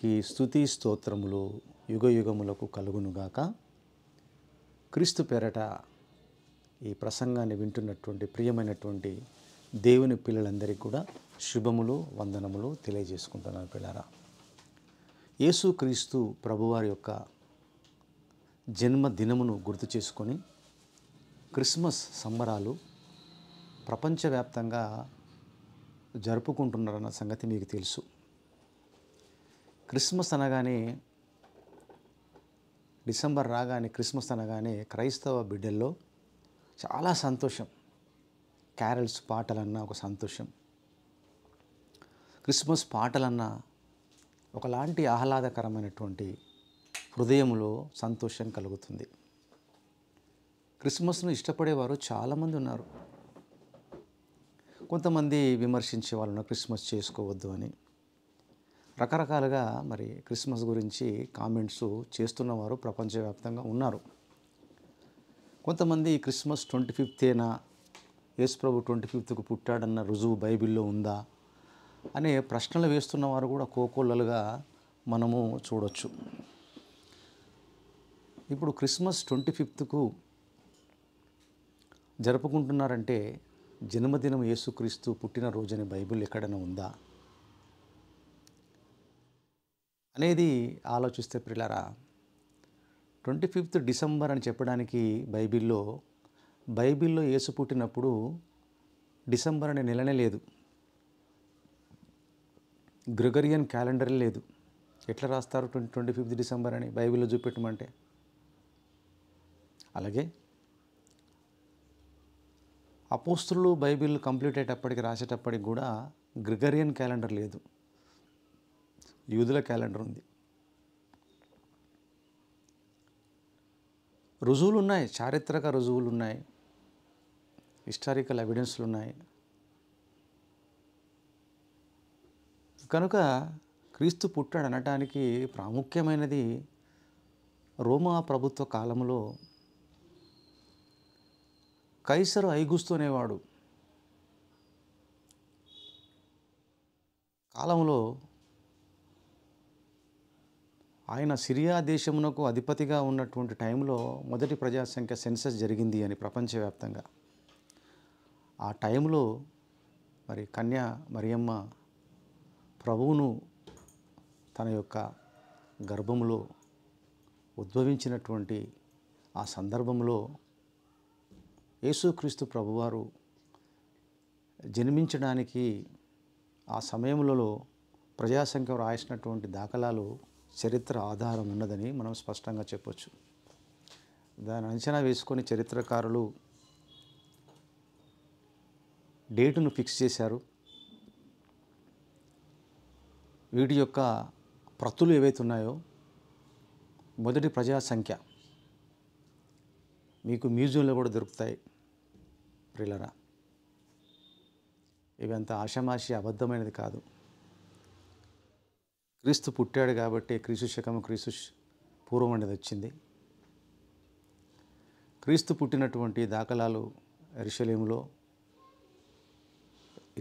దేవునికి స్తుతి స్తోత్రములు యుగయుగములకు కలుగునుగాక. క్రీస్తు పేరట ఈ ప్రసంగాన్ని వింటున్నటువంటి ప్రియమైనటువంటి దేవుని పిల్లలందరికీ కూడా శుభములు వందనములు తెలియజేసుకుంటున్నాను. పిల్లరా, యేసు క్రీస్తు ప్రభువారి యొక్క జన్మదినమును గుర్తు చేసుకొని క్రిస్మస్ సంబరాలు ప్రపంచవ్యాప్తంగా జరుపుకుంటున్నారన్న సంగతి మీకు తెలుసు. క్రిస్మస్ అనగానే, డిసెంబర్ రాగానే క్రిస్మస్ అనగానే క్రైస్తవ బిడ్డల్లో చాలా సంతోషం. క్యారల్స్ పాటలన్నా ఒక సంతోషం, క్రిస్మస్ పాటలన్నా ఒకలాంటి ఆహ్లాదకరమైనటువంటి హృదయంలో సంతోషం కలుగుతుంది. క్రిస్మస్ను ఇష్టపడేవారు చాలామంది ఉన్నారు. కొంతమంది విమర్శించే వాళ్ళు క్రిస్మస్ చేసుకోవద్దు అని రకరకాలుగా మరి క్రిస్మస్ గురించి కామెంట్స్ చేస్తున్నవారు ప్రపంచవ్యాప్తంగా ఉన్నారు. కొంతమంది క్రిస్మస్ 25థేనా, యేసు ప్రభు 25కు పుట్టాడన్న రుజువు బైబిల్లో ఉందా అనే ప్రశ్నలు వేస్తున్నవారు కూడా కోకొల్లలుగా మనము చూడొచ్చు. ఇప్పుడు క్రిస్మస్ 25కు జరుపుకుంటున్నారంటే జన్మదినం యేసుక్రీస్తు పుట్టినరోజని బైబిల్ ఎక్కడైనా ఉందా అనేది ఆలోచిస్తే ప్రియులారా, 25th డిసెంబర్ అని చెప్పడానికి బైబిల్లో యేసు పుట్టినప్పుడు డిసెంబర్ అనే నెలనే లేదు, గ్రెగరియన్ క్యాలెండర్ లేదు. ఎట్లా రాస్తారు 25th డిసెంబర్ అని బైబిల్లో చూపెట్టమంటే? అలాగే అపోస్తులు బైబిల్ కంప్లీట్ అయ్యేటప్పటికి రాసేటప్పటికి కూడా గ్రెగరియన్ క్యాలెండర్ లేదు, యూదుల క్యాలెండర్ ఉంది. రుజువులు ఉన్నాయి, చారిత్రక రుజువులు ఉన్నాయి, హిస్టారికల్ ఎవిడెన్స్లు ఉన్నాయి. కనుక క్రీస్తు పుట్టాడు అనటానికి ప్రాముఖ్యమైనది రోమా ప్రభుత్వ కాలంలో కైసరు ఐగుస్తు అనేవాడు కాలంలో ఆయన సిరియా దేశమునకు అధిపతిగా ఉన్నటువంటి టైంలో మొదటి ప్రజాసంఖ్య సెన్సస్ జరిగింది అని ప్రపంచవ్యాప్తంగా. ఆ టైంలో మరి కన్యా మరియమ్మ ప్రభువును తన యొక్క గర్భములో ఉద్భవించినటువంటి ఆ సందర్భంలో యేసుక్రీస్తు ప్రభువారు జన్మించడానికి ఆ సమయంలో ప్రజాసంఖ్య రాసినటువంటి దాఖలాలు చరిత్ర ఆధారం ఉన్నదని మనం స్పష్టంగా చెప్పొచ్చు. దాని అంచనా వేసుకొని చరిత్రకారులు డేటును ఫిక్స్ చేశారు. వీటి యొక్క ప్రతులు ఏవైతే ఉన్నాయో మొదటి ప్రజాసంఖ్య మీకు మ్యూజియంలో కూడా దొరుకుతాయి ప్రియులారా. ఇవి అంత ఆషామాషి అబద్ధమైనది కాదు. క్రీస్తు పుట్టాడు కాబట్టి క్రీస్తు శకము క్రీస్తు పూర్వం అనేది వచ్చింది. క్రీస్తు పుట్టినటువంటి దాఖలాలు యెరూషలేములో,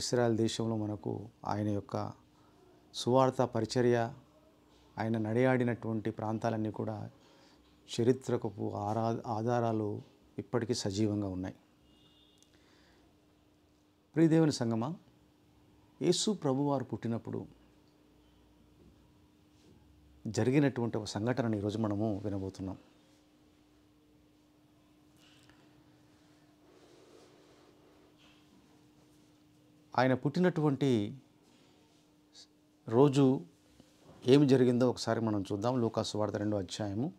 ఇశ్రాయేల్ దేశంలో మనకు ఆయన యొక్క సువార్త పరిచర్య, ఆయన నడియాడినటువంటి ప్రాంతాలన్నీ కూడా చరిత్రకపు ఆధారాలు ఇప్పటికీ సజీవంగా ఉన్నాయి. ప్రియదేవుని సంగమా, యేసు ప్రభువారు పుట్టినప్పుడు జరిగినటువంటి ఒక సంఘటనని ఈరోజు మనము వినబోతున్నాం. ఆయన పుట్టినటువంటి రోజు ఏమి జరిగిందో ఒకసారి మనం చూద్దాం. లూకా సువార్త 2వ అధ్యాయము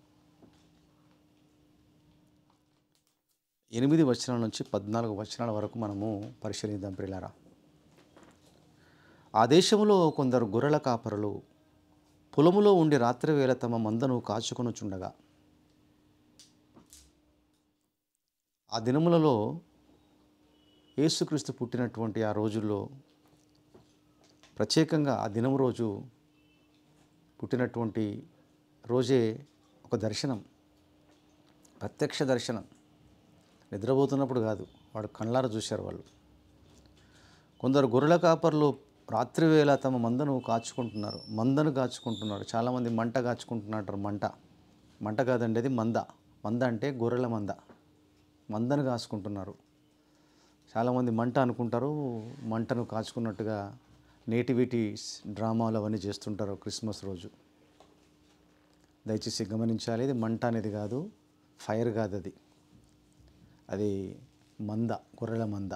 8 వచనాల నుంచి 14 వచనాల వరకు మనము పరిశీలిద్దాం ప్రియులారా. ఆ దేశంలో కొందరు గొర్రెల కాపరులు పొలములో ఉండి రాత్రివేళ తమ మందను కాచుకొనుచుండగా, ఆ దినములలో యేసుక్రీస్తు పుట్టినటువంటి ఆ రోజుల్లో ప్రత్యేకంగా ఆ దినం రోజు పుట్టినటువంటి రోజే ఒక దర్శనం, ప్రత్యక్ష దర్శనం. నిద్రపోతున్నప్పుడు కాదు, వాడు కళ్ళారా చూశారు వాళ్ళు. కొందరు గొర్రెల కాపరులు రాత్రివేళ తమ మందను కాచుకుంటున్నారు. మందను కాచుకుంటున్నారు. చాలామంది మంట కాచుకుంటున్నారు. మంట కాదండి, అది మంద. మంద అంటే గొర్రెల మంద. మందను కాచుకుంటున్నారు. చాలామంది మంట అనుకుంటారు, మంటను కాచుకున్నట్టుగా నేటివిటీ డ్రామాలు అవన్నీ చేస్తుంటారు క్రిస్మస్ రోజు. దయచేసి గమనించాలి, ఇది మంట అనేది కాదు, ఫైర్ కాదు, అది మంద, గొర్రెల మంద.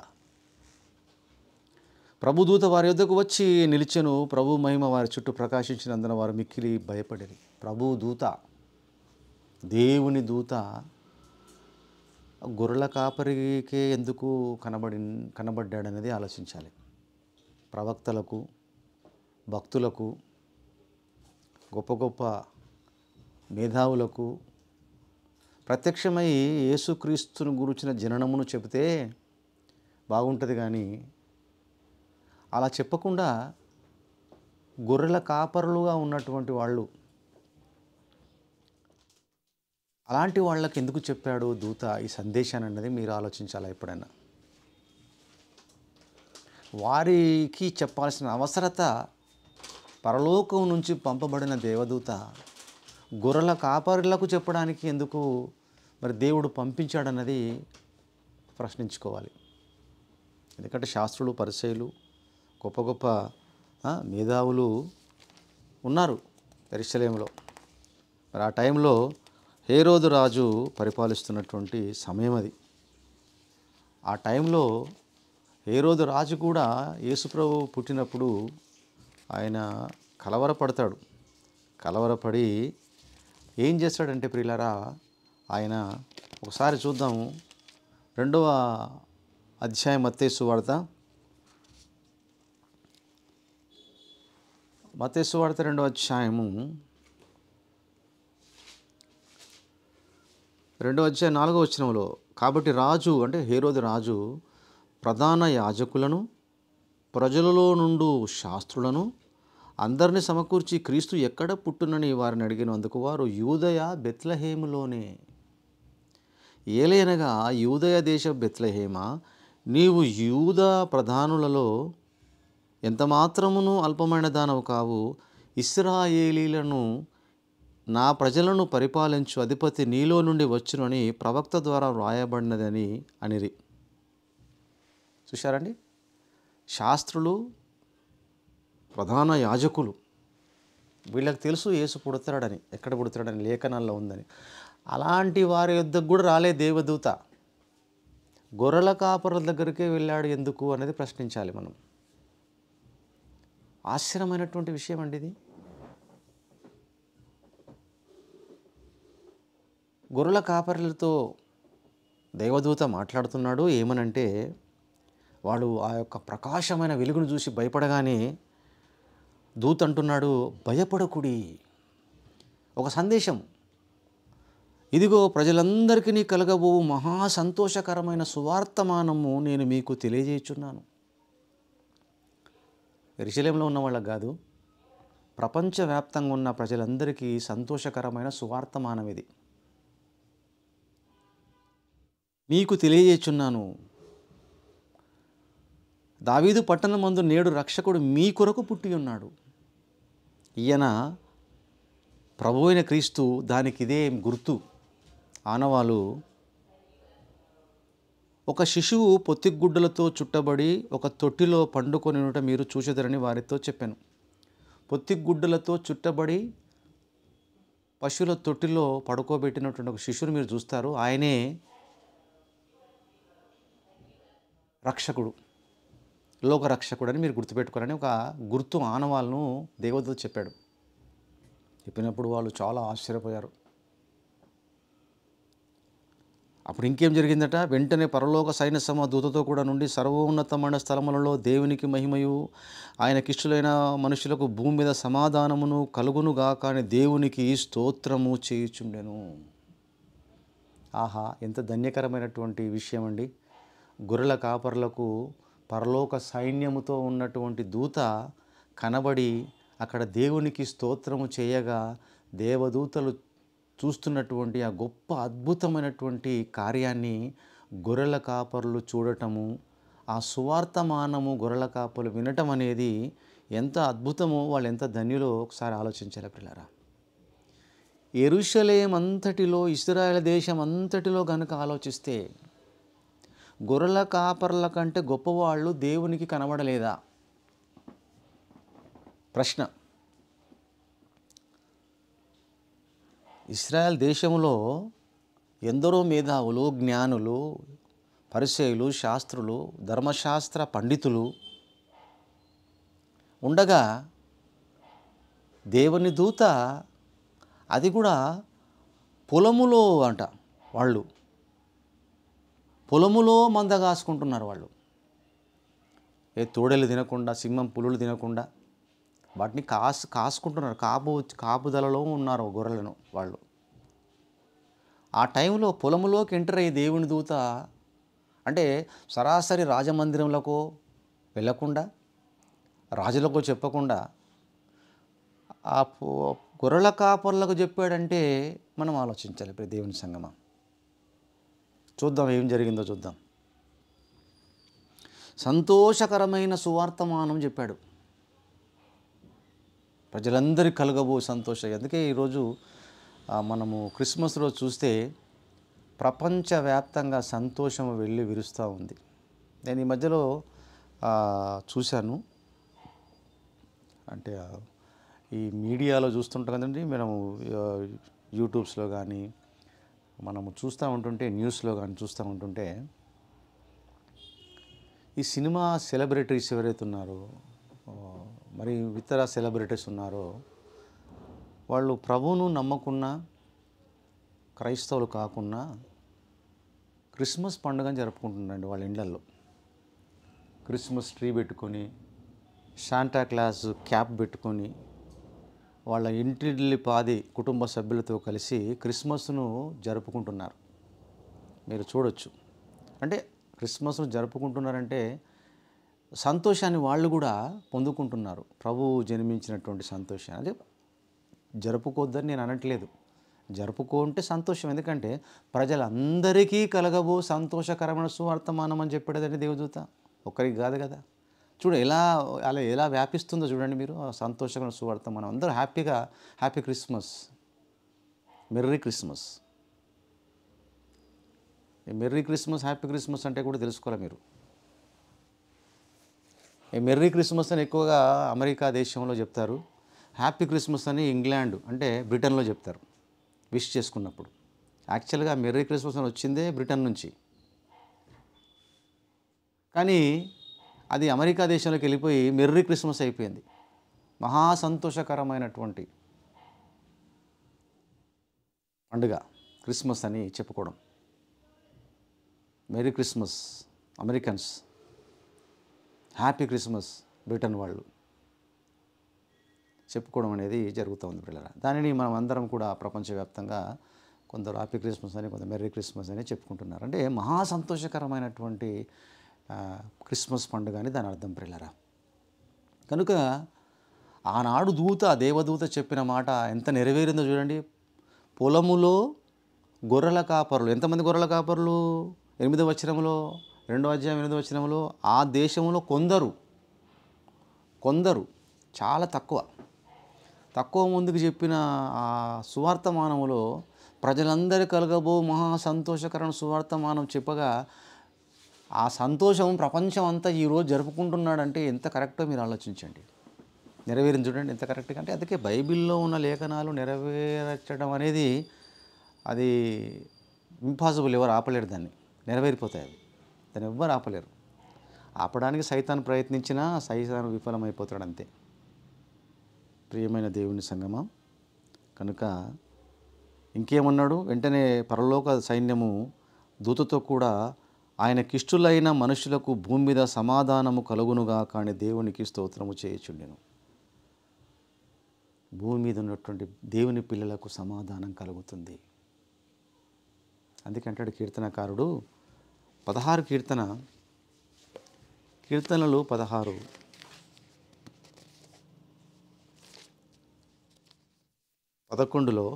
ప్రభుదూత వారి యొద్దకు వచ్చి నిలిచెను. ప్రభు మహిమ వారి చుట్టూ ప్రకాశించినందున వారు మిక్కిలి భయపడిరి. ప్రభు దూత, దేవుని దూత గొర్రెల కాపరికే ఎందుకు కనబడ్డాడనేది ఆలోచించాలి. ప్రవక్తలకు, భక్తులకు, గొప్ప గొప్ప మేధావులకు ప్రత్యక్షమై యేసుక్రీస్తును గురించిన జననమును చెబితే బాగుంటుంది, కానీ అలా చెప్పకుండా గొర్రెల కాపరులుగా ఉన్నటువంటి వాళ్ళు, అలాంటి వాళ్ళకి ఎందుకు చెప్పాడు దూత ఈ సందేశాన్ని అన్నది మీరు ఆలోచించాలా ఎప్పుడైనా. వారికి చెప్పాల్సిన అవసరత పరలోకం నుంచి పంపబడిన దేవదూత గొర్రెల కాపరులకు చెప్పడానికి ఎందుకు మరి దేవుడు పంపించాడన్నది ప్రశ్నించుకోవాలి. ఎందుకంటే శాస్త్రులు, పరిసయ్యులు, గొప్ప గొప్ప మేధావులు ఉన్నారు యెరూషలేములో. మరి ఆ టైంలో హేరోదు రాజు పరిపాలిస్తున్నటువంటి సమయం అది. ఆ టైంలో హేరోదు రాజు కూడా యేసుప్రభు పుట్టినప్పుడు ఆయన కలవరపడతాడు. కలవరపడి ఏం చేస్తాడంటే ప్రియులారా, ఆయన ఒకసారి చూద్దాము. 2వ అధ్యాయం మత్తయి సువార్త 2వ అధ్యాయము 4వ వచనంలో, కాబట్టి రాజు అంటే హేరోదు రాజు ప్రధాన యాజకులను, ప్రజలలో నుండు శాస్త్రులను అందరిని సమకూర్చి క్రీస్తు ఎక్కడ పుట్టునని వారిని అడిగినందుకు వారు యూదయ బెత్లెహేములోనే. ఏలయనగా యూదయ దేశ బెత్లెహేమ, నీవు యూదా ప్రధానులలో ఎంత మాత్రమును అల్పమైన దానవు కావు. ఇశ్రాయేలీలను, నా ప్రజలను పరిపాలించు అధిపతి నీలో నుండి వచ్చునని ప్రవక్త ద్వారా వ్రాయబడినదని అనిరి. చూశారండి, శాస్త్రులు, ప్రధాన యాజకులు, వీళ్ళకి తెలుసు యేసు పుడతాడని, ఎక్కడ పుడతాడని లేఖనాల్లో ఉందని. అలాంటి వారి యొద్దకు కూడా రాలే దేవదూత. గొర్రెల కాపరుల దగ్గరికే వెళ్ళాడు ఎందుకు అనేది ప్రశ్నించాలి మనం. ఆశ్చర్యమైనటువంటి విషయం అండి ఇది. గొర్రెల కాపరులతో దేవదూత మాట్లాడుతున్నాడు. ఏమనంటే, వాడు ఆ యొక్క ప్రకాశమైన వెలుగును చూసి భయపడగానే దూత అంటున్నాడు, భయపడకుడి. ఒక సందేశం, ఇదిగో ప్రజలందరికీ కలగబోవు మహా సంతోషకరమైన సువార్తమానము నేను మీకు తెలియజేయుచున్నాను. యెరూషలేములో ఉన్న వాళ్ళకి కాదు, ప్రపంచవ్యాప్తంగా ఉన్న ప్రజలందరికీ సంతోషకరమైన సువార్తమానం ఇది. మీకు తెలియజేయుచున్నాను, దావీదు పట్టణమందు నేడు రక్షకుడు మీ కొరకు పుట్టి ఉన్నాడు. ఈయన ప్రభువైన అయిన క్రీస్తు. దానికి ఇదే గుర్తు, ఆనవాలు. ఒక శిశువు పొత్తిగుడ్డలతో చుట్టబడి ఒక తొట్టిలో పండుకొని ఉండటం మీరు చూచెదరని వారితో చెప్పాను. పొత్తిగుడ్డలతో చుట్టబడి పశువుల తొట్టిలో పడుకోబెట్టినటువంటి ఒక శిశువుని మీరు చూస్తారు. ఆయనే రక్షకుడు, లోక రక్షకుడు అని మీరు గుర్తుపెట్టుకోవాలని ఒక గుర్తు, ఆనవాళ్ళను దేవదూత చెప్పాడు. చెప్పినప్పుడు వాళ్ళు చాలా ఆశ్చర్యపోయారు. అప్పుడు ఇంకేం జరిగిందట, వెంటనే పరలోక సైన్య సమ దూతతో కూడా నుండి సర్వోన్నతమైన స్థలములలో దేవునికి మహిమయు ఆయనకిష్టులైన మనుషులకు భూమి మీద సమాధానమును కలుగునుగాక అని దేవునికి స్తోత్రము చేయుచుండెను. ఆహా, ఎంత ధన్యకరమైనటువంటి విషయం అండి. గొర్రెల కాపరులకు పరలోక సైన్యముతో ఉన్నటువంటి దూత కనబడి అక్కడ దేవునికి స్తోత్రము చేయగా, దేవదూతలు చూస్తున్నటువంటి ఆ గొప్ప అద్భుతమైనటువంటి కార్యాన్ని గొర్రెల కాపరులు చూడటము, ఆ సువార్తమానము గొర్రెల కాపరులు వినటం అనేది ఎంత అద్భుతమో, వాళ్ళు ఎంత ధన్యులో ఒకసారి ఆలోచించాలి ప్రియులారా. యెరూషలేము అంతటిలో, ఇశ్రాయేలు దేశం అంతటిలో గనుక ఆలోచిస్తే గొర్రెల కాపర్ల కంటే గొప్పవాళ్ళు దేవునికి కనబడలేదా? ప్రశ్న. ఇశ్రాయేల్ దేశంలో ఎందరో మేధావులు, జ్ఞానులు, పరిసయ్యులు, శాస్త్రులు, ధర్మశాస్త్ర పండితులు ఉండగా దేవుని దూత, అది కూడా పొలములో అంట, వాళ్ళు పొలములో మంద కాసుకుంటున్నారు. వాళ్ళు ఏ తోడేలు తినకుండా, సింహం పులులు తినకుండా వాటిని కాసుకుంటున్నారు. కాపుదలలో ఉన్నారు గొర్రెలను వాళ్ళు. ఆ టైంలో పొలములోకి ఎంటర్ అయ్యి దేవుని దూత, అంటే సరాసరి రాజమందిరంలోకో వెళ్ళకుండా, రాజులకు చెప్పకుండా ఆ గొర్రెల కాపర్లకు చెప్పాడంటే మనం ఆలోచించాలి ఇప్పుడు దేవుని సంగమా. చూద్దాం ఏం జరిగిందో చూద్దాం. సంతోషకరమైన సువార్తమానం చెప్పాడు. ప్రజలందరికీ కలగబో సంతోషం. అందుకే ఈరోజు మనము క్రిస్మస్ రోజు చూస్తే ప్రపంచవ్యాప్తంగా సంతోషం వెళ్ళి విరుస్తూ ఉంది. నేను ఈ మధ్యలో చూశాను, అంటే ఈ మీడియాలో చూస్తుంటాం కదండి మనము, యూట్యూబ్స్లో కానీ మనము చూస్తూ ఉంటుంటే, న్యూస్లో కానీ చూస్తూ ఉంటుంటే, ఈ సినిమా సెలబ్రిటీస్ ఎవరైతే ఉన్నారో, మరి ఇతర సెలబ్రిటీస్ ఉన్నారో, వాళ్ళు ప్రభువును నమ్మకున్నా, క్రైస్తవులు కాకున్నా క్రిస్మస్ పండుగను జరుపుకుంటున్నారండి వాళ్ళ ఇళ్ళల్లో. క్రిస్మస్ ట్రీ పెట్టుకొని, శాంటా క్లాస్ క్యాప్ పెట్టుకొని, వాళ్ళ ఇంటిల్లి పాది కుటుంబ సభ్యులతో కలిసి క్రిస్మస్ను జరుపుకుంటున్నారు. మీరు చూడొచ్చు. అంటే క్రిస్మస్ను జరుపుకుంటున్నారంటే సంతోషాన్ని వాళ్ళు కూడా పొందుకుంటున్నారు. ప్రభువు జన్మించినటువంటి సంతోషాన్ని. అదే జరుపుకోవద్దని నేను అనట్లేదు, జరుపుకుంటే సంతోషం. ఎందుకంటే ప్రజలందరికీ కలగబో సంతోషకరమైన సువర్తమానం అని చెప్పాడండి దేవదూత. ఒక్కరికి కాదు కదా. ఎలా వ్యాపిస్తుందో చూడండి మీరు. సంతోషకరమైన సువర్తమానం, అందరూ హ్యాపీగా happy Christmas, merry Christmas. Merry Christmas, happy Christmas అంటే కూడా తెలుసుకోవాలి మీరు. ఈ మెర్రీ క్రిస్మస్ అని ఎక్కువగా అమెరికా దేశంలో చెప్తారు, హ్యాపీ క్రిస్మస్ అని ఇంగ్లాండ్ అంటే బ్రిటన్లో చెప్తారు విష్ చేసుకున్నప్పుడు. యాక్చువల్గా మెర్రీ క్రిస్మస్ అని వచ్చిందే బ్రిటన్ నుంచి, కానీ అది అమెరికా దేశంలోకి వెళ్ళిపోయి మెర్రీ క్రిస్మస్ అయిపోయింది. మహా సంతోషకరమైనటువంటి పండుగ క్రిస్మస్ అని చెప్పుకోవడం. Merry Christmas Americans, happy Christmas Britain వాళ్ళు చెప్పుకోవడం అనేది జరుగుతుంది పిల్లల. దానిని మనం అందరం కూడా ప్రపంచవ్యాప్తంగా కొందరు హ్యాపీ క్రిస్మస్ అని, కొందరు మెర్రీ క్రిస్మస్ అని చెప్పుకుంటున్నారు. అంటే మహా సంతోషకరమైనటువంటి క్రిస్మస్ పండుగ అని దాని అర్థం పిల్లరా. కనుక ఆనాడు దేవదూత చెప్పిన మాట ఎంత నెరవేరిందో చూడండి. పొలములో గొర్రెల కాపరులు, ఎంతమంది గొర్రెల కాపరులు? 8వ వచనంలో, 2వ అధ్యాయం 8వ వచనంలో, ఆ దేశంలో కొందరు చాలా తక్కువ ముందుకు చెప్పిన ఆ సువార్తమానములో ప్రజలందరి కలగబో మహా సంతోషకరమైన సువార్తమానం చెప్పగా ఆ సంతోషం ప్రపంచం అంతా ఈరోజు జరుపుకుంటున్నాడంటే ఎంత కరెక్టో మీరు ఆలోచించండి. నెరవేరింది చూడండి ఎంత కరెక్ట్గా. అంటే అందుకే బైబిల్లో ఉన్న లేఖనాలు నెరవేర్చడం అనేది అది ఇంపాసిబుల్. ఎవరు ఆపలేరు దాన్ని. నెరవేరిపోతాయి అవి, దాన్ని ఎవ్వరు ఆపలేరు. ఆపడానికి సైతాను ప్రయత్నించినా సైతాను విఫలమైపోతాడు అంతే. ప్రియమైన దేవుని సంగమా, కనుక ఇంకేమన్నాడు? వెంటనే పరలోక సైన్యము దూతతో కూడా ఆయనకిష్టులైన మనుషులకు భూమి మీద సమాధానము కలుగునుగా కానీ దేవునికి స్తోత్రము చేయుచుండెను. భూమి మీద ఉన్నటువంటి దేవుని పిల్లలకు సమాధానం కలుగుతుంది. అందుకే అంటాడు కీర్తనకారుడు 16 కీర్తనలు 16 11లో,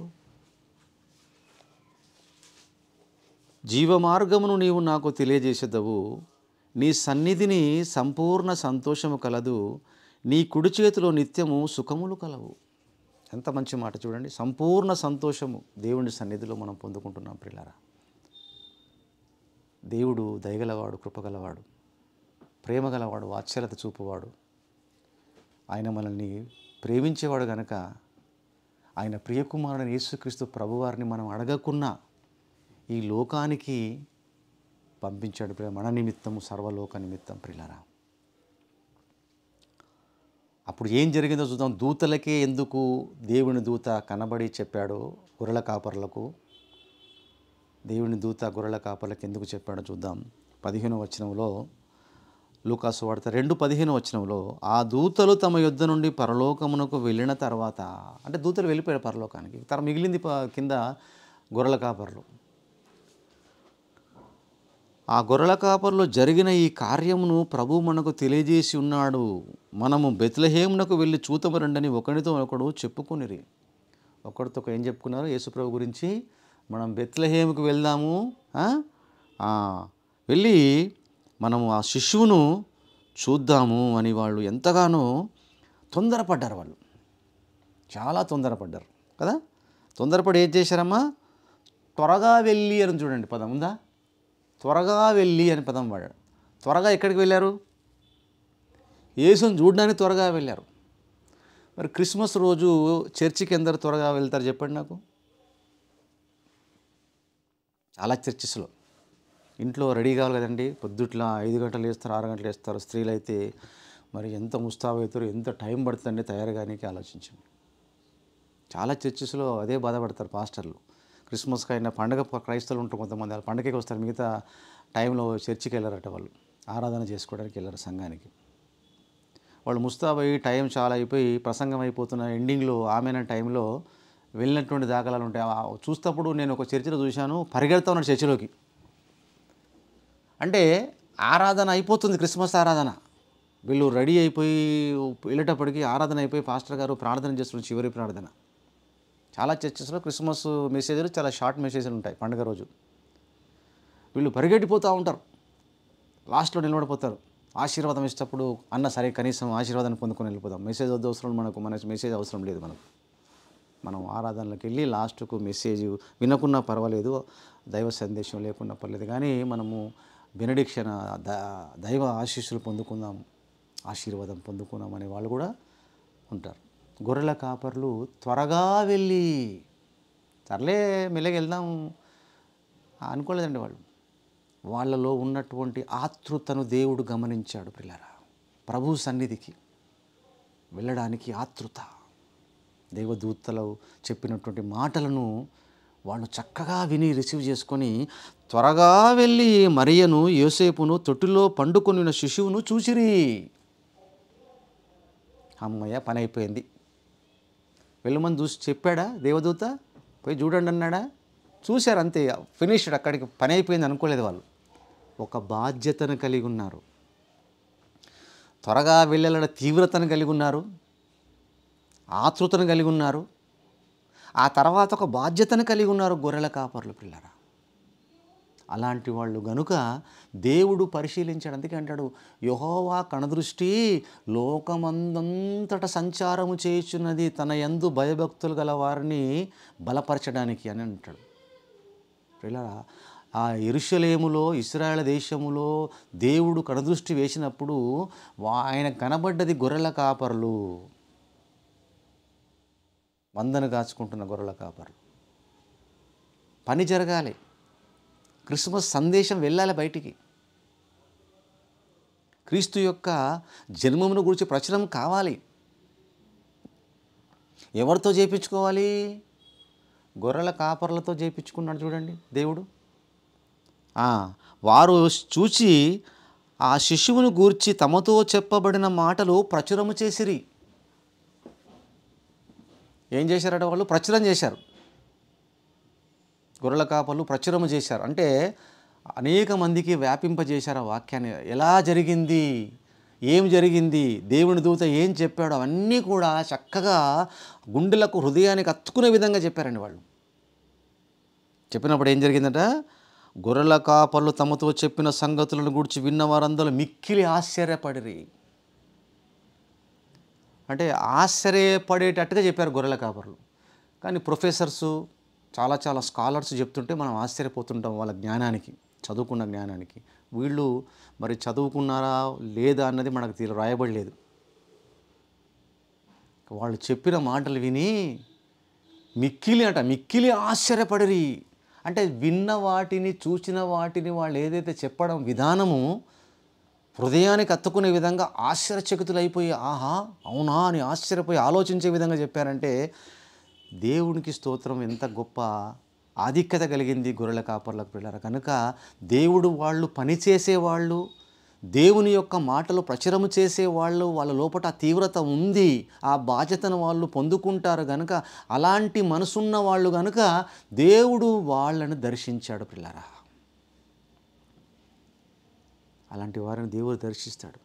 జీవమార్గమును నీవు నాకు తెలియజేసేదవు, నీ సన్నిధిని సంపూర్ణ సంతోషము కలదు, నీ కుడి చేతిలో నిత్యము సుఖములు కలవు. ఎంత మంచి మాట చూడండి. సంపూర్ణ సంతోషము దేవుని సన్నిధిలో మనం పొందుకుంటున్నాం ప్రియులారా. దేవుడు దయగలవాడు, కృపగలవాడు, ప్రేమగలవాడు, వాత్సల్యత చూపువాడు. ఆయన మనల్ని ప్రేమించేవాడు గనక ఆయన ప్రియకుమారుని యేసుక్రీస్తు ప్రభువారిని మనం అడగకున్నా ఈ లోకానికి పంపించాడు మన నిమిత్తము, సర్వలోక నిమిత్తం ప్రియులారా. అప్పుడు ఏం జరిగిందో చూద్దాం. దూతలకే ఎందుకు దేవుని దూత కనబడి చెప్పాడో గొర్రెల కాపర్లకు, దేవుని దూత గొర్రెల కాపర్లకు ఎందుకు చెప్పాడో చూద్దాం. 15వ వచనంలో, లూకా సువార్త 2:15 వచనంలో, ఆ దూతలు తమ యుద్ధ నుండి పరలోకమునకు వెళ్ళిన తర్వాత, అంటే దూతలు వెళ్ళిపోయారు పరలోకానికి, మిగిలింది కింద గొర్రెల కాపర్లు. ఆ గొర్రెల కాపర్లో జరిగిన ఈ కార్యమును ప్రభు మనకు తెలియజేసి ఉన్నాడు. మనము బెత్లెహేమునకు వెళ్ళి చూతము రండని ఒకడితో ఒకడు చెప్పుకునిరి. ఒకరితో ఏం చెప్పుకున్నారు? యేసుప్రభు గురించి మనం బెత్లెహేముకు వెళ్దాము, వెళ్ళి మనము ఆ శిశువును చూద్దాము అని వాళ్ళు ఎంతగానో తొందరపడ్డారు. వాళ్ళు చాలా తొందరపడ్డారు కదా. తొందరపడి ఏం చేశారమ్మా? త్వరగా వెళ్ళి అని చూడండి పదం ఉందా? త్వరగా వెళ్ళి అని పదం వాడాడు. త్వరగా ఎక్కడికి వెళ్ళారు? యేసుని చూడడానికి త్వరగా వెళ్ళారు. మరి క్రిస్మస్ రోజు చర్చికి ఎందరు త్వరగా వెళ్తారు చెప్పండి నాకు? చాలా చర్చెస్లో ఇంట్లో రెడీ కావాలి కదండి. పొద్దుట్లా 5 గంటలు వేస్తారు, 6 గంటలు వేస్తారు. స్త్రీలు అయితే మరి ఎంత ముస్తాబు అవుతారు, ఎంత టైం పడుతుందండి తయారుగానికి ఆలోచించండి. చాలా చర్చెస్లో అదే బాధపడతారు పాస్టర్లు. క్రిస్మస్కి అయినా పండగ క్రైస్తవులు ఉంటారు కొంతమంది, వాళ్ళు పండగకి వస్తారు, మిగతా టైంలో చర్చికి వెళ్ళారట. వాళ్ళు ఆరాధన చేసుకోవడానికి వెళ్ళారు సంఘానికి. వాళ్ళు ముస్తాబై టైం చాలా అయిపోయి ప్రసంగం అయిపోతున్న ఎండింగ్లో ఆమెన టైంలో వెళ్ళినటువంటి దాఖలాలు ఉంటాయి. చూస్తప్పుడు నేను ఒక చర్చిలో చూశాను, పరిగెడతా ఉన్నాడు చర్చిలోకి. అంటే ఆరాధన అయిపోతుంది, క్రిస్మస్ ఆరాధన. వీళ్ళు రెడీ అయిపోయి వెళ్ళేటప్పటికి ఆరాధన అయిపోయి పాస్టర్ గారు ప్రార్థన చేస్తున్నారు, చివరి ప్రార్థన. చాలా చర్చెస్లో క్రిస్మస్ మెసేజ్లు చాలా షార్ట్ మెసేజ్లు ఉంటాయి పండుగ రోజు. వీళ్ళు పరిగెట్టిపోతూ ఉంటారు, లాస్ట్లో నిలబడిపోతారు. ఆశీర్వాదం ఇచ్చేటప్పుడు అన్న సరే కనీసం ఆశీర్వాదాన్ని పొందుకొని వెళ్ళిపోతాం, మెసేజ్ వద్ద అవసరం, మన మెసేజ్ అవసరం లేదు మనకు. మనం ఆరాధనలకు వెళ్ళి లాస్ట్కు మెసేజ్ వినకున్నా పర్వాలేదు, దైవ సందేశం లేకున్నా పర్లేదు, కానీ మనము బెనడిక్షన్ దైవ ఆశీస్సులు పొందుకుందాం, ఆశీర్వాదం పొందుకుందాం అనే వాళ్ళు కూడా ఉంటారు. గొర్రెల కాపర్లు త్వరగా వెళ్ళి, సర్లే మెల్లగా వెళ్దాం అనుకోలేదండి. వాళ్ళలో ఉన్నటువంటి ఆతృతను దేవుడు గమనించాడు ప్రియులారా. ప్రభు సన్నిధికి వెళ్ళడానికి ఆతృత, దేవదూతలు చెప్పినటువంటి మాటలను వాళ్ళు చక్కగా విని రిసీవ్ చేసుకొని త్వరగా వెళ్ళి మరియను, యోసేపును, తొట్టిలో పండుకొని ఉన్న శిశువును చూసిరి. అమ్మయ్య, పని అయిపోయింది. వెళ్ళమని చూసి చెప్పాడా దేవదూత? పోయి చూడండి అన్నాడా? చూశారు అంతే, ఫినిష్డ్. అక్కడికి పని అయిపోయింది అనుకోలేదు వాళ్ళు. ఒక బాధ్యతను కలిగి ఉన్నారు, త్వరగా వెళ్ళాలన్న తీవ్రతను కలిగి ఉన్నారు, ఆతృతను కలిగి ఉన్నారు. ఆ తర్వాత ఒక బాధ్యతను కలిగి ఉన్నారు గొర్రెల కాపర్లు పిల్లరా. అలాంటి వాళ్ళు గనుక దేవుడు పరిశీలించాడు. అందుకే అంటాడు, యెహోవా కనుదృష్టి లోకమందంతట సంచారము చేయుచున్నది, తన యందు భయభక్తులు గల వారిని బలపరచడానికి అని అంటాడు. పిల్లరా, ఆ యెరూషలేములో, ఇశ్రాయేలు దేశములో దేవుడు కనుదృష్టి వేసినప్పుడు ఆయన కనబడ్డది గొర్రెల కాపర్లు, మందను కాచుకుంటున్న గొర్రెల కాపర్లు. పని జరగాలి, క్రిస్మస్ సందేశం వెళ్ళాలి బయటికి, క్రీస్తు యొక్క జన్మమును గురించి ప్రచురం కావాలి. ఎవరితో చేయించుకోవాలి? గొర్రెల కాపర్లతో చేయించుకున్నాడు చూడండి దేవుడు. వారు చూచి ఆ శిశువును గూర్చి తమతో చెప్పబడిన మాటలు ప్రచురము చేసిరి. ఏం చేశారట వాళ్ళు? ప్రచురం చేశారు. గొర్రెల కాపర్లు ప్రచురము చేశారు. అంటే అనేక మందికి వ్యాపింపజేశారు ఆ వాక్యాన్ని. ఎలా జరిగింది, ఏం జరిగింది, దేవుని దూత ఏం చెప్పాడో అవన్నీ కూడా చక్కగా గుండెలకు, హృదయానికి అత్తుకునే విధంగా చెప్పారండి వాళ్ళు. చెప్పినప్పుడు ఏం జరిగిందట? గొర్రెల కాపర్లు తమతో చెప్పిన సంగతులను గురించి విన్న వారందరూ మిక్కిలి ఆశ్చర్యపడిరి. అంటే ఆశ్చర్యపడేటట్టుగా చెప్పారు గొర్రెల కాపరులు. కానీ ప్రొఫెసర్సు చాలా చాలా స్కాలర్స్ చెప్తుంటే మనం ఆశ్చర్యపోతుంటాం వాళ్ళ జ్ఞానానికి, చదువుకున్న జ్ఞానానికి. వీళ్ళు మరి చదువుకున్నారా లేదా అన్నది మనకు రాయబడలేదు. వాళ్ళు చెప్పిన మాటలు విని మిక్కిలి ఆశ్చర్యపడిరి. అంటే విన్న వాటిని, చూసిన వాటిని వాళ్ళు ఏదైతే చెప్పడం విధానము హృదయానికి హత్తుకునే విధంగా ఆశ్చర్యచకితులైపోయి, ఆహా అవునా అని ఆశ్చర్యపోయి ఆలోచించే విధంగా చెప్పారంటే దేవునికి స్తోత్రం. ఎంత గొప్ప ఆధిక్యత కలిగింది గొర్రెల కాపర్లకు పిల్లలు. కనుక దేవుడు వాళ్ళు పనిచేసేవాళ్ళు, దేవుని యొక్క మాటలు ప్రచురము చేసేవాళ్ళు, వాళ్ళ లోపల తీవ్రత ఉంది, ఆ బాధ్యతను వాళ్ళు పొందుకుంటారు కనుక, అలాంటి మనసున్న వాళ్ళు కనుక దేవుడు వాళ్ళను దర్శించాడు పిల్లరా. అలాంటి వారిని దేవుడు దర్శిస్తాడు.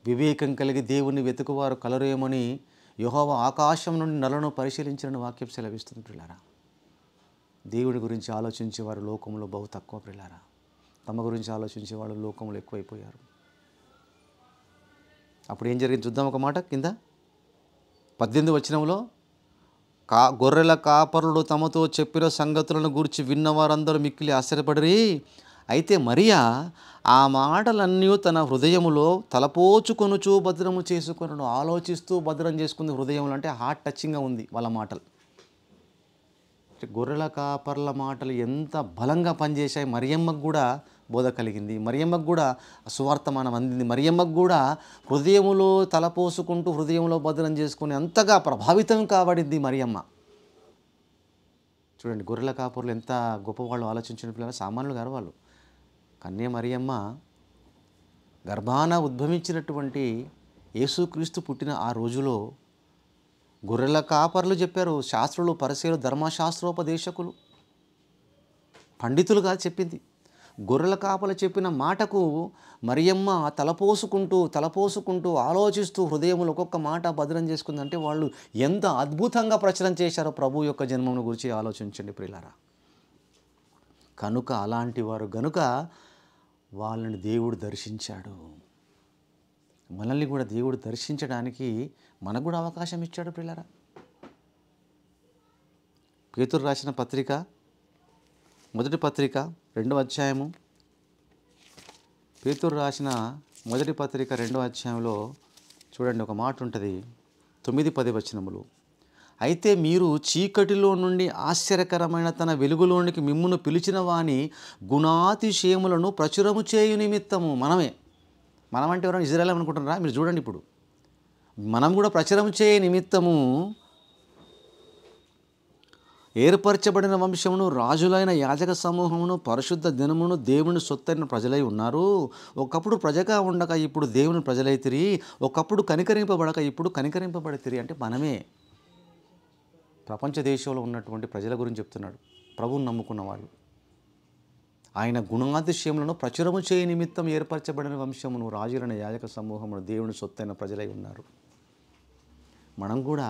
వివేకం కలిగి దేవుని వెతుకువారు కలరేమని యెహోవా ఆకాశం నుండి నరులను పరిశీలించిన వాక్యం సెలవిస్తుంది పిల్లారా. దేవుడి గురించి ఆలోచించేవారు లోకంలో బహు తక్కువ పిల్లారా. తమ గురించి ఆలోచించేవాళ్ళు లోకంలో ఎక్కువైపోయారు. అప్పుడు ఏం జరిగింది చూద్దాం ఒక మాట కింద 18 వచనంలో, గొర్రెల కాపరులు తమతో చెప్పిన సంగతులను గూర్చి విన్నవారందరూ మిక్కిలి ఆశ్చర్యపడిరి. అయితే మరియా ఆ మాటలన్నీ తన హృదయములో తలపోచుకొనుచు భద్రము చేసుకొనను. ఆలోచిస్తూ భద్రం చేసుకుంది హృదయంలో. అంటే హార్ట్ టచింగ్గా ఉంది వాళ్ళ మాటలు. గొర్రెల కాపర్ల మాటలు ఎంత బలంగా పనిచేశాయి. మరియమ్మకు కూడా బోధ కలిగింది, మరియమ్మకు కూడా సువార్తమానం అందింది, మరియమ్మకు కూడా హృదయములో తలపోసుకుంటూ హృదయంలో భద్రం చేసుకుని అంతగా ప్రభావితం కాబడింది మరియమ్మ. చూడండి గొర్రెల కాపర్లు ఎంత గొప్పవాళ్ళు. ఆలోచించిన పిల్లలు సామాన్యులు గారు వాళ్ళు. కన్య మరియమ్మ గర్భాన ఉద్భవించినటువంటి యేసుక్రీస్తు పుట్టిన ఆ రోజులో గొర్రెల కాపర్లు చెప్పారు. శాస్త్రులు, పరిసయ్యులు, ధర్మశాస్త్రోపదేశకులు, పండితులుగా చెప్పింది. గొర్రెల కాపలు చెప్పిన మాటకు మరియమ్మ తలపోసుకుంటూ ఆలోచిస్తూ హృదయంలో ఒక్కొక్క మాట భద్రం చేసుకుందంటే వాళ్ళు ఎంత అద్భుతంగా ప్రచురం చేశారో ప్రభు యొక్క జన్మను గురించి ఆలోచించండి ప్రియులారా. కనుక అలాంటి వారు గనుక వాళ్ళని దేవుడు దర్శించాడు. మనల్ని కూడా దేవుడు దర్శించడానికి మనకు కూడా అవకాశం ఇచ్చాడు ప్రియులారా. పేతురు రాసిన పత్రిక, మొదటి పత్రిక 2వ అధ్యాయము, పేతురు రాసిన మొదటి పత్రిక 2వ అధ్యాయంలో చూడండి ఒక మాట ఉంటుంది, 9-10 వచనములు. అయితే మీరు చీకటిలో నుండి ఆశ్చర్యకరమైన తన వెలుగులోనికి మిమ్మును పిలిచిన వాని గుణాతిశయములను ప్రచురము చేయు నిమిత్తము. మనం అంటే ఎవరైనా ఇజ్రాయేల్ అనుకుంటున్నారా? మీరు చూడండి, ఇప్పుడు మనం కూడా ప్రచురము చేయ నిమిత్తము ఏర్పరచబడిన వంశమును, రాజులైన యాజక సమూహమును, పరిశుద్ధ దినమును, దేవుని సొత్తైన ప్రజలై ఉన్నారు. ఒకప్పుడు ప్రజగా ఉండక ఇప్పుడు దేవుని ప్రజలైతిరి, ఒకప్పుడు కనికరింపబడక ఇప్పుడు కనికరింపబడితిరి. అంటే మనమే ప్రపంచ దేశంలో ఉన్నటువంటి ప్రజల గురించి చెప్తున్నాడు. ప్రభువుని నమ్ముకున్న వాళ్ళు ఆయన గుణాతిశయములను ప్రచురము చేయ నిమిత్తం ఏర్పరచబడిన వంశమును, రాజులైన యాజక సమూహమును, దేవుని సొత్తైన ప్రజలై ఉన్నారు. మనం కూడా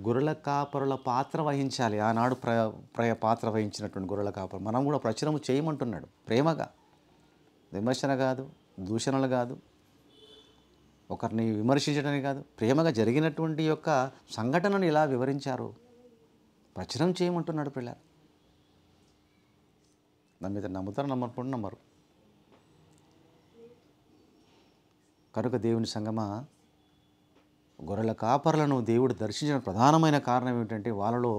గొర్రెల కాపరుల పాత్ర వహించాలి. ఆనాడు పాత్ర వహించినటువంటి గొర్రెల కాపరు మనం కూడా ప్రచురము చేయమంటున్నాడు. ప్రేమగా, విమర్శన కాదు, దూషణలు కాదు, ఒకరిని విమర్శించడమే కాదు, ప్రేమగా జరిగినటువంటి యొక్క సంఘటనను ఇలా వివరించారు, ప్రచురం చేయమంటున్నాడు పిల్లలు. దాని మీద నమ్ముతారు, నమ్మరు. కనుక దేవుని సంగమా, గొర్రెల కాపర్లను దేవుడు దర్శించిన ప్రధానమైన కారణం ఏమిటంటే వాళ్ళలో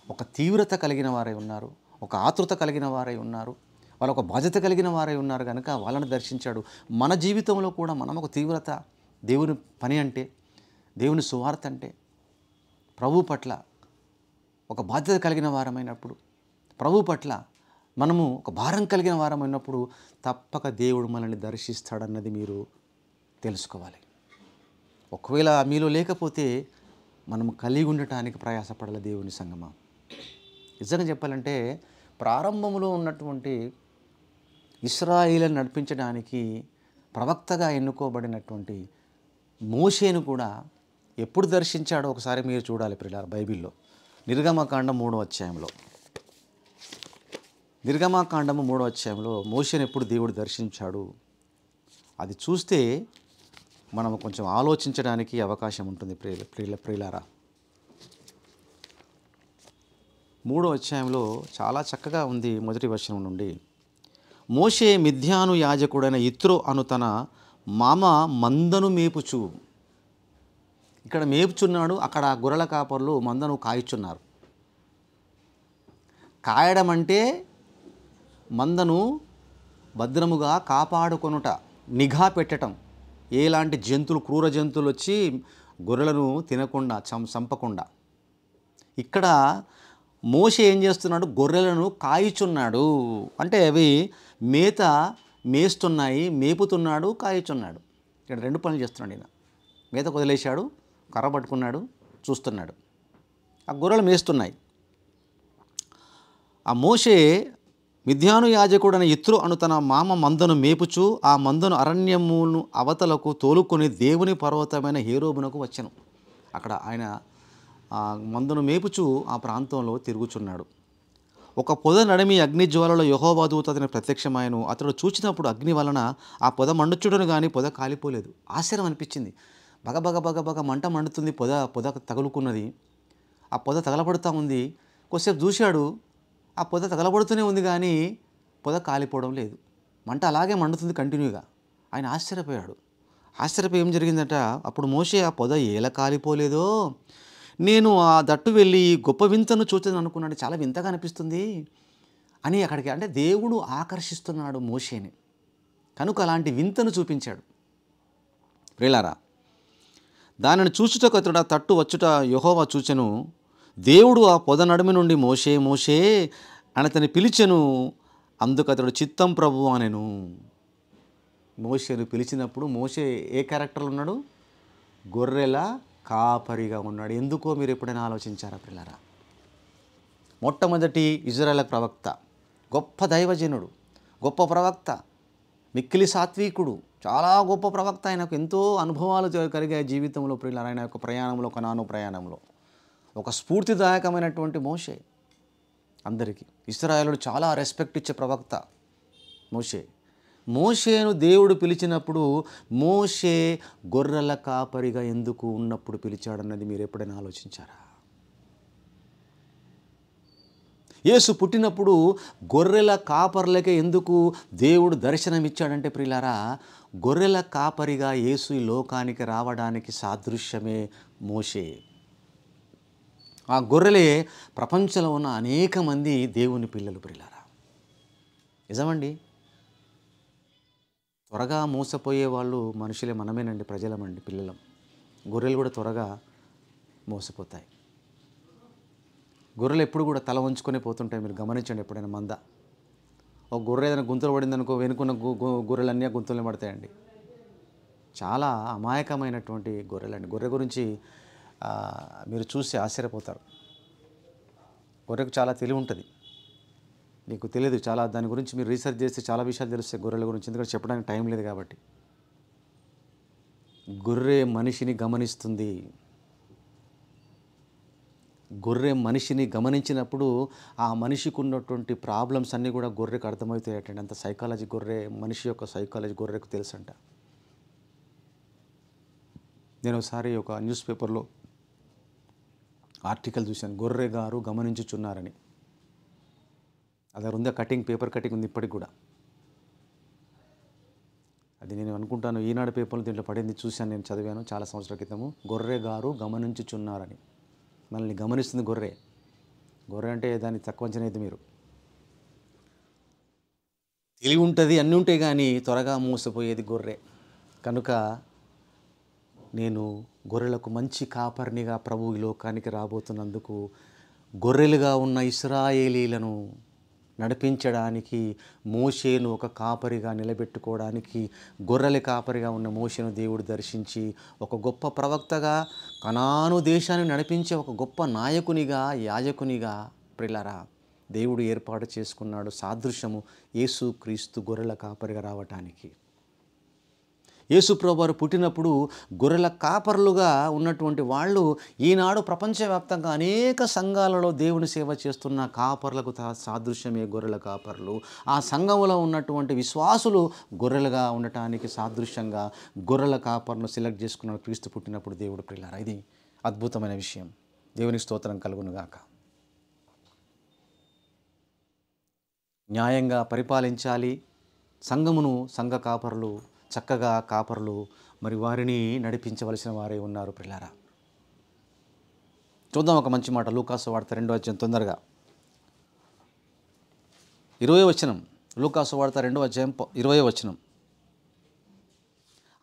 ఒక తీవ్రత కలిగిన వారై ఉన్నారు, ఒక ఆతృత కలిగిన వారై ఉన్నారు, వాళ్ళ ఒక బాధ్యత కలిగిన వారై ఉన్నారు. కనుక వాళ్ళని దర్శించాడు. మన జీవితంలో కూడా మనం ఒక తీవ్రత, దేవుని పని అంటే, దేవుని సువార్త అంటే, ప్రభు పట్ల ఒక బాధ్యత కలిగిన వారమైనప్పుడు, ప్రభు పట్ల మనము ఒక భారం కలిగిన వారమైనప్పుడు తప్పక దేవుడు మనల్ని దర్శిస్తాడన్నది మీరు తెలుసుకోవాలి. ఒకవేళ మీలో లేకపోతే మనం కలిగి ఉండటానికి ప్రయాసపడాలి దేవుని సంగమా. నిజంగా చెప్పాలంటే ప్రారంభంలో ఉన్నటువంటి ఇశ్రాయేలును నడిపించడానికి ప్రవక్తగా ఎన్నుకోబడినటువంటి మోషేను కూడా ఎప్పుడు దర్శించాడో ఒకసారి మీరు చూడాలి ప్రియులారా. బైబిల్లో నిర్గమకాండం 3వ అధ్యాయంలో, నిర్గమకాండము 3వ అధ్యాయంలో మోషేను ఎప్పుడు దేవుడు దర్శించాడు అది చూస్తే మనం కొంచెం ఆలోచించడానికి అవకాశం ఉంటుంది. ప్రియులారా, 3వ అధ్యాయంలో చాలా చక్కగా ఉంది. మొదటి వచనం నుండి, మోషే మిద్యాను యాజకుడైన యిత్రో అను తన మామ మందను మేపుచు. ఇక్కడ మేపుచున్నాడు, అక్కడ గొర్రెల కాపర్లు మందను కాయచున్నారు. కాయడం అంటే మందను భద్రముగా కాపాడుకొనుట, నిఘా పెట్టటం. ఎలాంటి జంతువులు, క్రూర జంతువులు వచ్చి గొర్రెలను తినకుండా చంపకుండా. ఇక్కడ మోషే ఏం చేస్తున్నాడు? గొర్రెలను కాయుచున్నాడు. అంటే అవి మేత మేస్తున్నాయి, మేపుతున్నాడు, కాయుచున్నాడు. ఇక్కడ 2 పనులు చేస్తున్నాడు ఈయన. మేత వదిలేశాడు, కర్ర పట్టుకున్నాడు, చూస్తున్నాడు. ఆ గొర్రెలు మేస్తున్నాయి. ఆ మోషే మిద్యాను యాజకుడైన యిత్రో అను తన మామ మందను మేపుచు ఆ మందను అరణ్యమును అవతలకు తోలుకొని దేవుని పర్వతమైన హేరోబునకు వచ్చెను. అక్కడ ఆయన మందను మేపుచు ఆ ప్రాంతంలో తిరుగుచున్నాడు. ఒక పొద నడిమి అగ్నిజ్వాలలో యెహోవా దూత అతనికి ప్రత్యక్షమాయెను. అతడు చూచినప్పుడు అగ్ని వలన ఆ పొద మండుచుడను కానీ పొద కాలిపోలేదు. ఆశ్చర్యం అనిపించింది. బగ మంట మండుతుంది, పొద తగులుకున్నది. ఆ పొద తగలబడుతూ ఉంది. కొద్దిసేపు చూశాడు, ఆ పొద తగలబడుతూనే ఉంది కానీ పొద కాలిపోవడం లేదు. మంట అలాగే మండుతుంది కంటిన్యూగా. ఆయన ఆశ్చర్యపోయాడు. ఆశ్చర్యపోయి ఏం జరిగిందట? అప్పుడు మోషే, ఆ పొద ఎలా కాలిపోలేదో నేను ఆ దట్టు వెళ్ళి గొప్ప వింతను చూచాను అనుకున్నాడు. చాలా వింతగా అనిపిస్తుంది అని అక్కడికి, అంటే దేవుడు ఆకర్షిస్తున్నాడు మోషేని కనుక అలాంటి వింతను చూపించాడు. ప్రియులారా, దానిని చూచుటకు అతడు ఆ తట్టు వచ్చుట యెహోవా చూచెను. దేవుడు ఆ పొద నడుమి నుండి మోషే మోషే అని అతన్ని పిలిచెను. అందుకు అతడు చిత్తం ప్రభువా అనెను. మోషేను పిలిచినప్పుడు మోషే ఏ క్యారెక్టర్లో ఉన్నాడు? గొర్రెల కాపరిగా ఉన్నాడు. ఎందుకో మీరు ఎప్పుడైనా ఆలోచించారా పిల్లరా? మొట్టమొదటి ఇజ్రాయేల్ ప్రవక్త, గొప్ప దైవజనుడు, గొప్ప ప్రవక్త, మిక్కిలి సాత్వికుడు, చాలా గొప్ప ప్రవక్త. ఆయనకు ఎంతో అనుభవాలు కలిగే జీవితంలో పిల్లలు. ఆయన యొక్క ప్రయాణంలో, కనాను ప్రయాణంలో ఒక స్ఫూర్తిదాయకమైనటువంటి మోషే. అందరికీ ఇశ్రాయేలుడు చాలా రెస్పెక్ట్ ఇచ్చే ప్రవక్త మోషే. మోషేను దేవుడు పిలిచినప్పుడు మోషే గొర్రెల కాపరిగా ఎందుకు ఉన్నప్పుడు పిలిచాడన్నది మీరు ఎప్పుడైనా ఆలోచించారా? యేసు పుట్టినప్పుడు గొర్రెల కాపర్లకే ఎందుకు దేవుడు దర్శనమిచ్చాడంటే ప్రియులారా, గొర్రెల కాపరిగా యేసు ఈ లోకానికి రావడానికి సాదృశ్యమే మోషే. ఆ గొర్రెలే ప్రపంచంలో ఉన్న అనేక మంది దేవుని పిల్లలు ప్రియులారా. నిజమండి. త్వరగా మోసపోయే వాళ్ళు మనుషులే, మనమేనండి, ప్రజలమండి, పిల్లలం. గొర్రెలు కూడా త్వరగా మోసపోతాయి. గొర్రెలు ఎప్పుడు కూడా తల వంచుకొని పోతుంటాయి. మీరు గమనించండి ఎప్పుడైనా మంద. ఒక గొర్రె ఏదైనా గుంతలు పడిందనుకో, వెనుకున్న గొర్రెలన్నీ గుంతలు పడతాయండి. చాలా అమాయకమైనటువంటి గొర్రెలండి. గొర్రె గురించి మీరు చూసి ఆశ్చర్యపోతారు. గొర్రెకు చాలా తెలివి ఉంటుంది. మీకు తెలియదు, చాలా దాని గురించి మీరు రీసెర్చ్ చేస్తే చాలా విషయాలు తెలుస్తాయి గొర్రెల గురించి. ఎందుకంటే చెప్పడానికి టైం లేదు కాబట్టి. గొర్రె మనిషిని గమనిస్తుంది. గొర్రె మనిషిని గమనించినప్పుడు ఆ మనిషికి ఉన్నటువంటి ప్రాబ్లమ్స్ అన్నీ కూడా గొర్రెకు అర్థమవుతాయటండి. అంత సైకాలజీ గొర్రె, మనిషి యొక్క సైకాలజీ గొర్రెకు తెలుసంట. నేను ఒకసారి ఒక న్యూస్ పేపర్లో ఆర్టికల్ చూశాను, గొర్రె గారు గమనించుచున్నారని. అది ఉంది, పేపర్ కటింగ్ ఉంది ఇప్పటికి కూడా. అది నేను అనుకుంటాను ఈనాడు పేపర్లో దీంట్లో పడింది, చూశాను, నేను చదివాను చాలా సంవత్సరాల క్రితము. గొర్రె గారు గమనించుచున్నారని. మనల్ని గమనిస్తుంది గొర్రె. గొర్రె అంటే దాన్ని తక్కువ అంచనా అయితే మీరు. తెలివి ఉంటుంది, అన్నీ ఉంటాయి, కానీ త్వరగా మోసపోయేది గొర్రె. కనుక నేను గొర్రెలకు మంచి కాపర్నిగా ప్రభు ఈ లోకానికి రాబోతున్నందుకు గొర్రెలుగా ఉన్న ఇశ్రాయేలీలను నడిపించడానికి మోషేను ఒక కాపరిగా నిలబెట్టుకోవడానికి, గొర్రెల కాపరిగా ఉన్న మోషేను దేవుడు దర్శించి ఒక గొప్ప ప్రవక్తగా, కనాను దేశాన్ని నడిపించే ఒక గొప్ప నాయకునిగా, యాజకునిగా ప్రియులారా దేవుడు ఏర్పాటు చేసుకున్నాడు. సాదృశ్యము యేసు క్రీస్తు గొర్రెల కాపరిగా రావటానికి. యేసుప్రభు వారు పుట్టినప్పుడు గొర్రెల కాపరులుగా ఉన్నటువంటి వాళ్ళు ఈనాడు ప్రపంచవ్యాప్తంగా అనేక సంఘాలలో దేవుని సేవ చేస్తున్న కాపర్లకు సాదృశ్యమే గొర్రెల కాపర్లు. ఆ సంఘంలో ఉన్నటువంటి విశ్వాసులు గొర్రెలుగా ఉండటానికి సాదృశ్యంగా గొర్రెల కాపర్ను సెలెక్ట్ చేసుకున్న క్రీస్తు పుట్టినప్పుడు దేవుడు ప్రియులారా. ఇది అద్భుతమైన విషయం. దేవునికి స్తోత్రం కలుగునుగాక. న్యాయంగా పరిపాలించాలి సంఘమును. సంఘ కాపరులు చక్కగా కాపరులు మరి వారిని నడిపించవలసిన వారే ఉన్నారు ప్రియులారా. చూద్దాం ఒక మంచి మాట. లూకాసు వార్త 2వ అధ్యాయం తొందరగా 20వ వచనం. లూకాసు వార్త 2వ అధ్యాయం 20వ వచనం.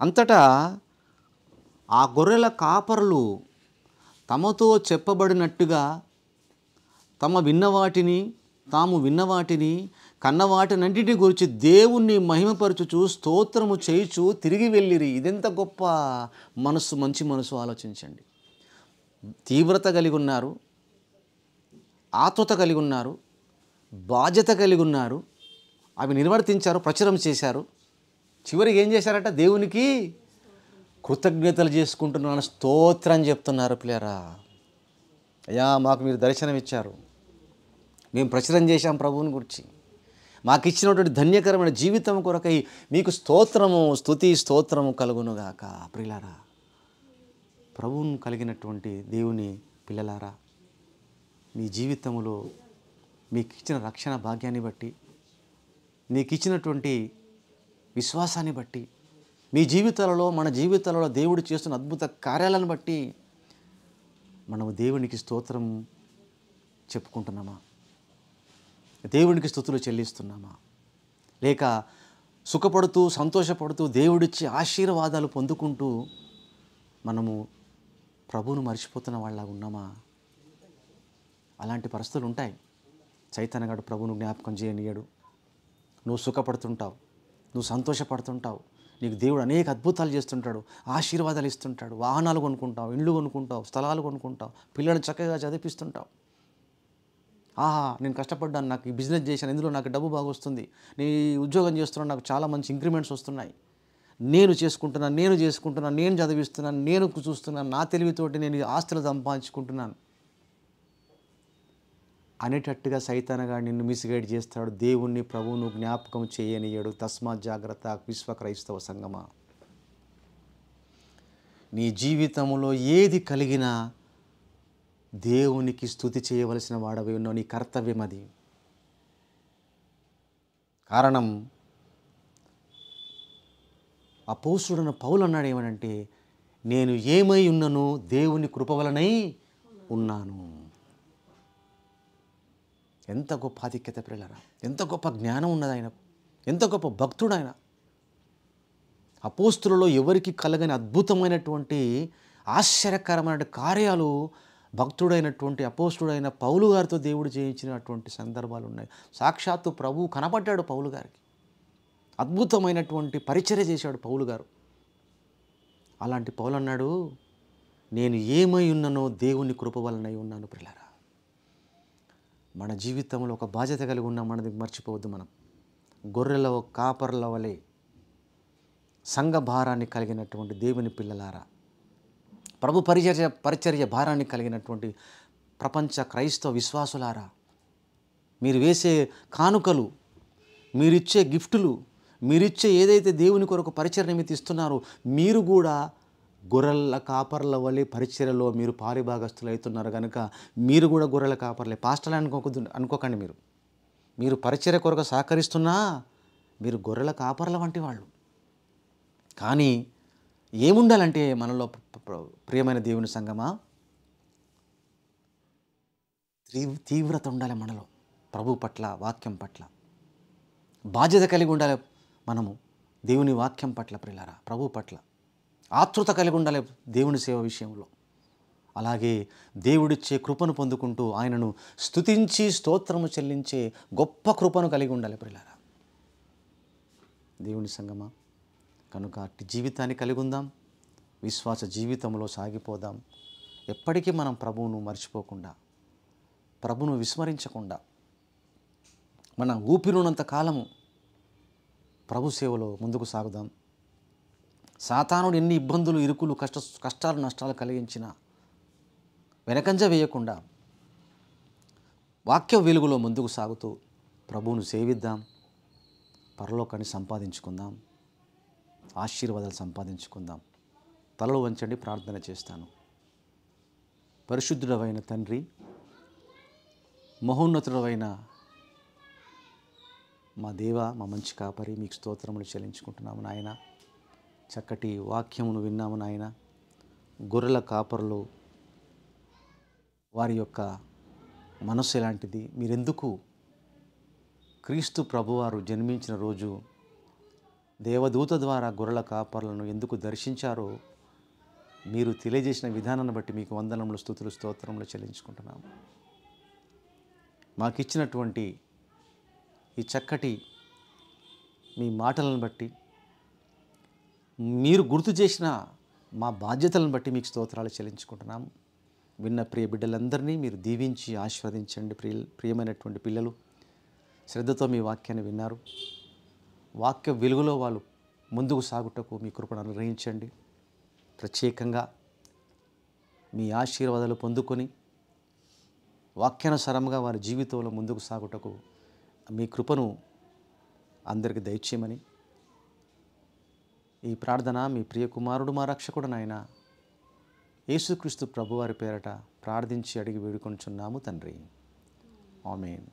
అంతటా ఆ గొర్రెల కాపరులు తమతో చెప్పబడినట్టుగా తాము విన్నవాటిని కన్నవాటినంటిని గురించి దేవుణ్ణి మహిమపరచుచు స్తోత్రము చేయుచు తిరిగి వెళ్ళిరి. ఇదెంత గొప్ప మనస్సు, మంచి మనసు. ఆలోచించండి. తీవ్రత కలిగి ఉన్నారు, ఆతురత కలిగి ఉన్నారు, బాధ్యత కలిగి ఉన్నారు. అవి నిర్వర్తించారు, ప్రచురం చేశారు. చివరికి ఏం చేశారట? దేవునికి కృతజ్ఞతలు చేసుకుంటున్నాను, స్తోత్రం చెప్తున్నారు. ప్లేరా, అయ్యా మాకు మీరు దర్శనం ఇచ్చారు, మేము ప్రచురం చేశాం ప్రభువుని గురించి, మాకు ఇచ్చినటువంటి ధన్యకరమైన జీవితం కొరకై మీకు స్తోత్రము, స్తుతి స్తోత్రము కలుగునుగాక. ప్రియులారా, ప్రభువును కలిగినటువంటి దేవుని పిల్లలారా, మీ జీవితంలో మీకు ఇచ్చిన రక్షణ భాగ్యాన్ని బట్టి, మీకు ఇచ్చినటువంటి విశ్వాసాన్ని బట్టి, మీ జీవితాలలో మన జీవితాలలో దేవుడు చేస్తున్న అద్భుత కార్యాలను బట్టి మనము దేవునికి స్తోత్రం చెప్పుకుంటున్నామా? దేవునికి స్తుతులు చెల్లిస్తున్నామా? లేక సుఖపడుతూ సంతోషపడుతూ దేవుడిచ్చి ఆశీర్వాదాలు పొందుకుంటూ మనము ప్రభువును మర్చిపోతున్న వాళ్ళ ఉన్నామా? అలాంటి పరిస్థితులు ఉంటాయి. చైతన్యగాడు ప్రభువును జ్ఞాపకం చేయనీయడు. నువ్వు సుఖపడుతుంటావు, నువ్వు సంతోషపడుతుంటావు, నీకు దేవుడు అనేక అద్భుతాలు చేస్తుంటాడు, ఆశీర్వాదాలు ఇస్తుంటాడు, వాహనాలు కొనుక్కుంటావు, ఇండ్లు కొనుక్కుంటావు, స్థలాలు కొనుక్కుంటావు, పిల్లల్ని చక్కగా చదివిస్తుంటావు. నేను కష్టపడ్డాను, నాకు ఈ బిజినెస్ చేశాను, ఇందులో నాకు డబ్బు బాగా వస్తుంది, నేను ఉద్యోగం చేస్తున్నాను, నాకు చాలా మంచి ఇంక్రిమెంట్స్ వస్తున్నాయి, నేను చేసుకుంటున్నాను, నేను చదివిస్తున్నాను, నేను చూస్తున్నాను, నా తెలివితోటి నేను ఆస్తులు సంపాదించుకుంటున్నాను అనేటట్టుగా సైతానగా నిన్ను మిస్గైడ్ చేస్తాడు. దేవుణ్ణి ప్రభువును జ్ఞాపకం చేయనీయడు. తస్మాత్ జాగ్రత్త విశ్వ క్రైస్తవ సంగమా. నీ జీవితంలో ఏది కలిగినా దేవునికి స్తుతి చేయవలసిన వాడవి ఉన్నావు. నీ కర్తవ్యం అది. కారణం అపోస్తుడైన పౌలు అన్నాడు ఏమనంటే, నేను ఏమై ఉన్నను దేవుని కృప వలనై ఉన్నాను. ఎంత గొప్ప ఆధిక్యత ప్రియులారా, ఎంత గొప్ప జ్ఞానం ఉన్నది ఆయనకు, ఎంత గొప్ప భక్తుడు ఆయన. అపోస్తులలో ఎవరికి కలగని అద్భుతమైనటువంటి ఆశ్చర్యకరమైన కార్యాలు భక్తుడైనటువంటి అపోస్తుడైన పౌలు గారితో దేవుడు చేయించినటువంటి సందర్భాలు ఉన్నాయి. సాక్షాత్తు ప్రభువు కనపడ్డాడు పౌలు గారికి, అద్భుతమైనటువంటి పరిచర్య చేశాడు పౌలు గారు. అలాంటి పౌలు అన్నాడు, నేను ఏమై ఉన్నానో దేవుని కృప వలనై ఉన్నాను. ప్రియులారా, మన జీవితంలో ఒక బాధ్యత కలిగి ఉన్నాం, మనది మర్చిపోవద్దు. మనం గొర్రెల కాపర్ల వలె సంఘ భారాన్ని కలిగినటువంటి దేవుని పిల్లలారా, ప్రభు పరిచర్య భారాన్ని కలిగినటువంటి ప్రపంచ క్రైస్తవ విశ్వాసులారా, మీరు వేసే కానుకలు, మీరిచ్చే గిఫ్టులు, మీరిచ్చే ఏదైతే దేవుని కొరకు పరిచర్య నిమిత్తం ఇస్తున్నారో, మీరు కూడా గొర్రెల కాపర్ల వలె పరిచర్యలో మీరు పారిభాగస్తులు అవుతున్నారు కనుక మీరు కూడా గొర్రెల కాపర్లే. పాస్టర్లు అనుకోకండి. మీరు పరిచర్య కొరకు సహకరిస్తున్నా మీరు గొర్రెల కాపర్ల వంటి వాళ్ళు. కానీ ఏముండాలంటే మనలో ప్రియమైన దేవుని సంగమా, తీవ్రత ఉండాలి మనలో. ప్రభు పట్ల, వాక్యం పట్ల బాధ్యత కలిగి ఉండాలి. మనము దేవుని వాక్యం పట్ల ప్రియులారా, ప్రభు పట్ల ఆతృత కలిగి ఉండాలి దేవుని సేవ విషయంలో. అలాగే దేవుడిచ్చే కృపను పొందుకుంటూ ఆయనను స్తుతించి స్తోత్రము చెల్లించే గొప్ప కృపను కలిగి ఉండాలి ప్రియులారా, దేవుని సంగమా. కనుక అట్టి జీవితాన్ని కలిగి ఉందాం, విశ్వాస జీవితంలో సాగిపోదాం. ఎప్పటికీ మనం ప్రభువును మర్చిపోకుండా, ప్రభువును విస్మరించకుండా, మన ఊపిరినంత కాలము ప్రభు సేవలో ముందుకు సాగుదాం. సాతానుడు ఎన్ని ఇబ్బందులు, ఇరుకులు, కష్టాలు, నష్టాలు కలిగించినా వెనకంజ వేయకుండా వాక్య వెలుగులో ముందుకు సాగుతూ ప్రభువును సేవిద్దాం, పరలోకాన్ని సంపాదించుకుందాం, ఆశీర్వాదాలు సంపాదించుకుందాం. తలలు వంచండి, ప్రార్థన చేస్తాను. పరిశుద్ధుడవైన తండ్రి, మహోన్నతుడవైన మా దేవ, మా మంచి కాపరి, మీకు స్తోత్రములు చెల్లించుకుంటున్నాము నాయన. చక్కటి వాక్యమును విన్నాము నాయన. గొర్రెల కాపరులు వారి యొక్క మనస్సు ఎలాంటిది, మీరెందుకు క్రీస్తు ప్రభువారు జన్మించిన రోజు దేవదూత ద్వారా గొర్రెల కాపరులను ఎందుకు దర్శించారో మీరు తెలియజేసిన విధానాన్ని బట్టి మీకు వందనములు, స్తుతులు, స్తోత్రములు చెల్లించుకుంటున్నాము. మాకిచ్చినటువంటి ఈ చక్కటి మీ మాటలను బట్టి, మీరు గుర్తు చేసిన మా బాధ్యతలను బట్టి మీకు స్తోత్రాలు చెల్లించుకుంటున్నాము. విన్న ప్రియ బిడ్డలందరినీ మీరు దీవించి ఆశీర్వదించండి. ప్రియమైనటువంటి పిల్లలు శ్రద్ధతో మీ వాక్యాన్ని విన్నారు. వాక్య వెలుగులో వాళ్ళు ముందుకు సాగుటకు మీ కృపను అనుగ్రహించండి. ప్రత్యేకంగా మీ ఆశీర్వాదాలు పొందుకొని వాక్యానుసారంగా వారి జీవితంలో ముందుకు సాగుటకు మీ కృపను అందరికి దయచేయమని ఈ ప్రార్థన మీ ప్రియ కుమారుడు, మా రక్షకుడు నాయన యేసుక్రీస్తు ప్రభువారి పేరట ప్రార్థించి అడిగి వేడుకొనుచున్నాము తండ్రి. ఆమేన్.